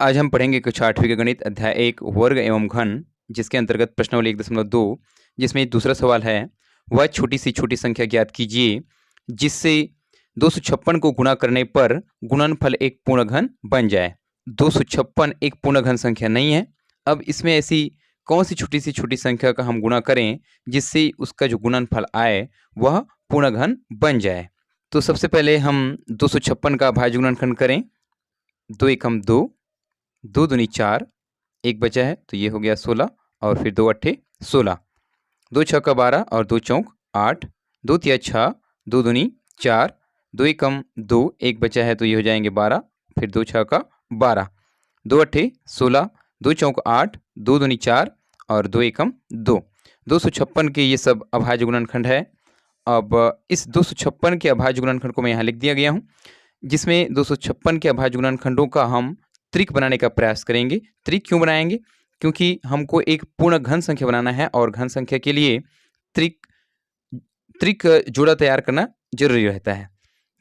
आज हम पढ़ेंगे कुछ 8वीं का गणित अध्याय 1 वर्ग एवं घन, जिसके अंतर्गत प्रश्नावली 1.2, जिसमें दूसरा सवाल है, वह छोटी सी छोटी संख्या ज्ञात कीजिए जिससे 256 को गुणा करने पर गुणनफल एक पूर्ण घन बन जाए। 256 एक पूर्ण घन संख्या नहीं है। अब इसमें ऐसी कौन सी छोटी संख्या का हम गुणा करें जिससे उसका जो गुणनफल आए वह पूर्ण घन बन जाए। तो सबसे पहले हम 256 का अभाज्य गुणनखंड करें। 2 एकम 2, 2 दूनी 4, एक बचा है तो ये हो गया 16 और फिर 2 अट्ठे 16, 2 छक्का 12 और 2 चौक 8, 2 तिया 6, 2 दूनी 4, 2 एकम 2, एक बचा है तो ये हो जाएंगे 12, फिर 2 छक्का 12, 2 अट्ठे 16, 2 चौक 8, 2 दूनी 4 और 2 एकम 2। 256 के ये सब अभाज्य गुणनखंड है। अब इस 256 के अभाज्य गुणनखंड को मैं यहाँ लिख दिया गया हूँ, जिसमें 256 के अभाज्य गुणनखंडों का हम त्रिक बनाने का प्रयास करेंगे। त्रिक क्यों बनाएंगे? क्योंकि हमको एक पूर्ण घन संख्या बनाना है और घन संख्या के लिए त्रिक त्रिक जोड़ा तैयार करना जरूरी रहता है।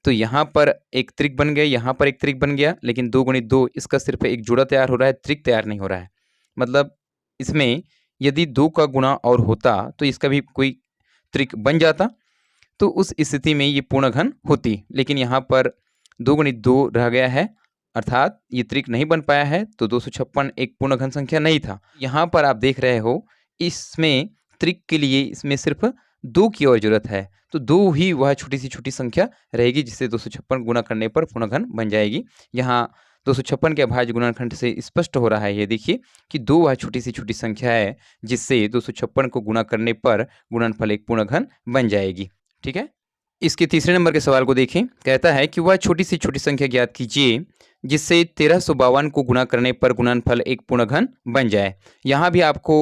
तो यहाँ पर एक त्रिक बन गया, यहाँ पर एक त्रिक बन गया, लेकिन 2 गुणित 2 इसका सिर्फ एक जोड़ा तैयार हो रहा है, त्रिक तैयार नहीं हो रहा है। मतलब इसमें यदि 2 का गुणा और होता तो इसका भी कोई त्रिक बन जाता, तो उस स्थिति में ये पूर्ण घन होती, लेकिन यहाँ पर 2 गुणित 2 रह गया है, अर्थात ये त्रिक नहीं बन पाया है, तो 256 एक पूर्ण घन संख्या नहीं था। यहाँ पर आप देख रहे हो इसमें त्रिक के लिए इसमें सिर्फ 2 की और जरूरत है, तो 2 ही वह छोटी सी छोटी संख्या रहेगी जिससे 256 गुणा करने पर पूर्ण घन बन जाएगी। यहाँ 256 के अभाज्य गुणनखंड से स्पष्ट हो रहा है, ये देखिए कि 2 वह छोटी सी छोटी संख्या है जिससे 256 को गुणा करने पर गुणनफल एक पूर्ण घन बन जाएगी। ठीक है। इसके तीसरे नंबर के सवाल को देखें। कहता है कि वह छोटी सी छोटी संख्या ज्ञात कीजिए जिससे 1352 को गुणा करने पर गुणनफल एक पूर्ण घन बन जाए। यहाँ भी आपको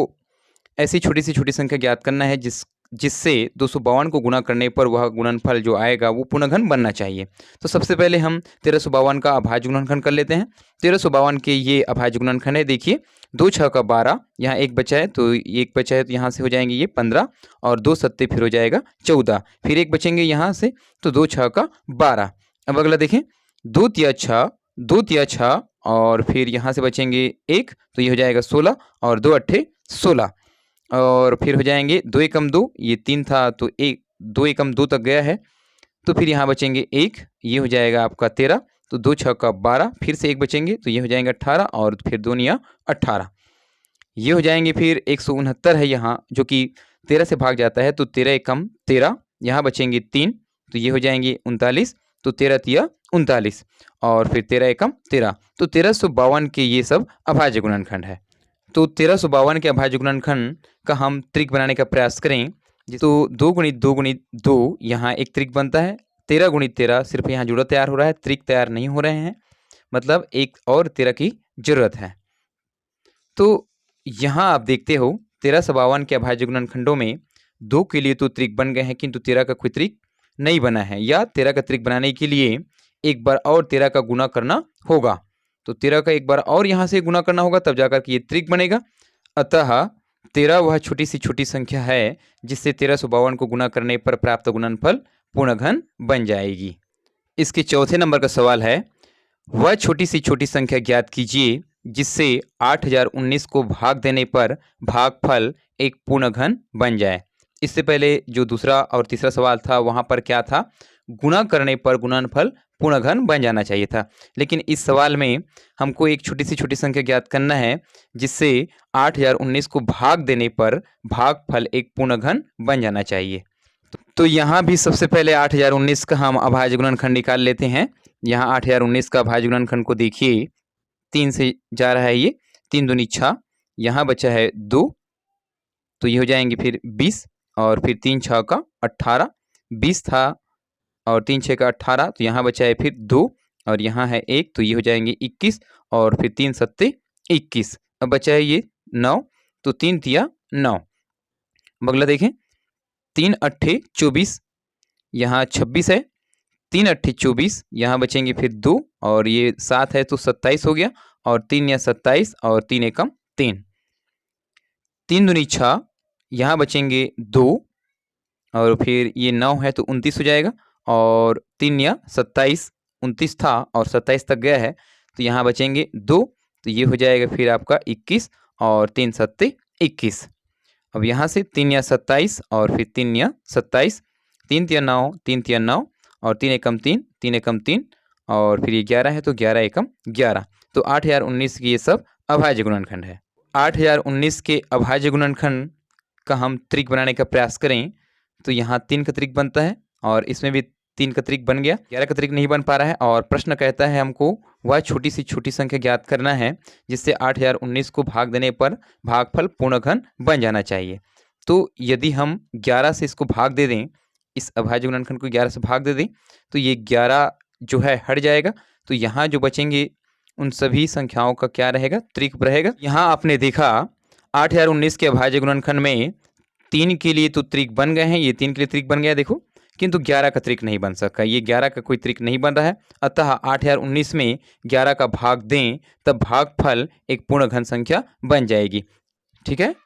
ऐसी छोटी सी छोटी संख्या ज्ञात करना है जिससे 252 को गुणा करने पर वह गुणनफल जो आएगा वो पूर्ण घन बनना चाहिए। तो सबसे पहले हम 1352 का अभाज्य गुणनखंड कर लेते हैं। 1352 के ये अभाज्य गुणनखंड है। देखिए 2 छः का 12, यहाँ एक बचा है तो यहाँ से हो जाएंगे ये 15 और 2 सत्ते फिर हो जाएगा 14, फिर एक बचेंगे यहाँ से तो 2 छः का 12। अब अगला देखें 2 तिया 6, 2 तिया 6 और फिर यहाँ से बचेंगे 1 तो ये हो जाएगा 16 और 2 अट्ठे 16 और फिर हो जाएंगे 2 एकम 2, ये 3 था तो 2 एकम 2 तक गया है, तो फिर यहाँ बचेंगे 1, ये हो जाएगा आपका 13, तो 2 छः का 12, फिर से एक बचेंगे तो ये हो जाएंगे 18 और फिर 2 निया 18, ये हो जाएंगे फिर 169 है यहाँ जो कि 13 से भाग जाता है, तो 13 एकम 13, यहाँ बचेंगे 3 तो ये हो जाएंगे 39, तो 13 तिया 39 और फिर 13 एकम 13, तो 1352 के ये सब अभाज्य गुणनखंड है। तो 1352 के अभाज्य गुणनखंड का हम त्रिक बनाने का प्रयास करें, तो 2 गुणित 2 गुणित 2 यहाँ एक त्रिक बनता है। 13 गुणित 13 सिर्फ यहाँ जोड़ा तैयार हो रहा है, त्रिक तैयार नहीं हो रहे हैं, मतलब एक और 13 की जरूरत है। तो यहाँ आप देखते हो 1352 के अभाज्य गुणनखंडों में 2 के लिए तो त्रिक बन गए हैं, किंतु 13 का कोई त्रिक नहीं बना है, या 13 का त्रिक बनाने के लिए एक बार और 13 का गुणा करना होगा, तो 13 का एक बार और यहाँ से गुणा करना होगा तब जाकर के ये त्रिक बनेगा। अतः 13 वह छोटी सी छोटी संख्या है जिससे 1352 को गुणा करने पर प्राप्त गुणनफल पूर्ण घन बन जाएगी। इसके चौथे नंबर का सवाल है, वह छोटी सी छोटी संख्या ज्ञात कीजिए जिससे 8019 को भाग देने पर भागफल एक पूर्ण घन बन जाए। इससे पहले जो दूसरा और तीसरा सवाल था वहाँ पर क्या था, गुणा करने पर गुणनफल पूर्ण घन बन जाना चाहिए था, लेकिन इस सवाल में हमको एक छोटी सी छोटी संख्या ज्ञात करना है जिससे 8019 को भाग देने पर भागफल एक पूर्ण घन बन जाना चाहिए। तो यहाँ भी सबसे पहले 8019 का हम अभाज्य गुणनखंड निकाल लेते हैं। यहाँ 8019 का अभाज्य गुणनखंड को देखिए, 3 से जा रहा है ये, 3 दूनी 6, यहाँ बचा है 2 तो ये हो जाएंगे फिर 20 और फिर 3 छः का 18, 20 था और 3 छः का 18, तो यहाँ बचा है फिर 2 और यहाँ है 1 तो ये हो जाएंगे 21 और फिर 3 सत्ते 21, अब बचा है ये 9 तो 3 तिया 9। अगला देखें 3 अट्ठे 24, यहाँ 26 है, 3 अट्ठे 24, यहाँ बचेंगे फिर 2 और ये 7 है तो 27 हो गया और 3 या 27 और 3 एकम 3, 3 दूनी 6, यहाँ बचेंगे 2 और फिर ये 9 है तो 29 हो जाएगा और 3 या 27, 29 था और 27 तक गया है तो यहाँ बचेंगे 2 तो ये हो जाएगा फिर आपका 21 और 3 सत्ते 21। अब यहाँ से 3 या 27 और फिर 3 या 27, 3 तिया 9, 3 तिया 9 और 3 एकम 3, 3 एकम 3 और फिर ये 11 है तो 11 एकम 11। तो 8019 की ये सब अभाज्य गुणनखंड है। 8019 के अभाज्य गुणनखंड का हम त्रिक बनाने का प्रयास करें तो यहाँ 3 का त्रिक बनता है और इसमें भी 3 का त्रिक बन गया, 11 का त्रिक नहीं बन पा रहा है। और प्रश्न कहता है हमको वह छोटी सी छोटी संख्या ज्ञात करना है जिससे 8019 को भाग देने पर भागफल पूर्ण घन बन जाना चाहिए। तो यदि हम 11 से इसको भाग दे दें, इस अभाज्य गुणनखंड को 11 से भाग दे दें तो ये 11 जो है हट जाएगा। तो यहाँ जो बचेंगे उन सभी संख्याओं का क्या रहेगा, त्रिक रहेगा। यहाँ आपने देखा 8019 के अभाज्य गुणनखंड में 3 के लिए तो त्रिक बन गए हैं, ये 3 के लिए त्रिक बन गया देखो, किंतु 11 का त्रिक नहीं बन सका। ये 11 का कोई त्रिक नहीं बन रहा है। अतः 8019 में 11 का भाग दें तब भागफल एक पूर्ण घन संख्या बन जाएगी। ठीक है।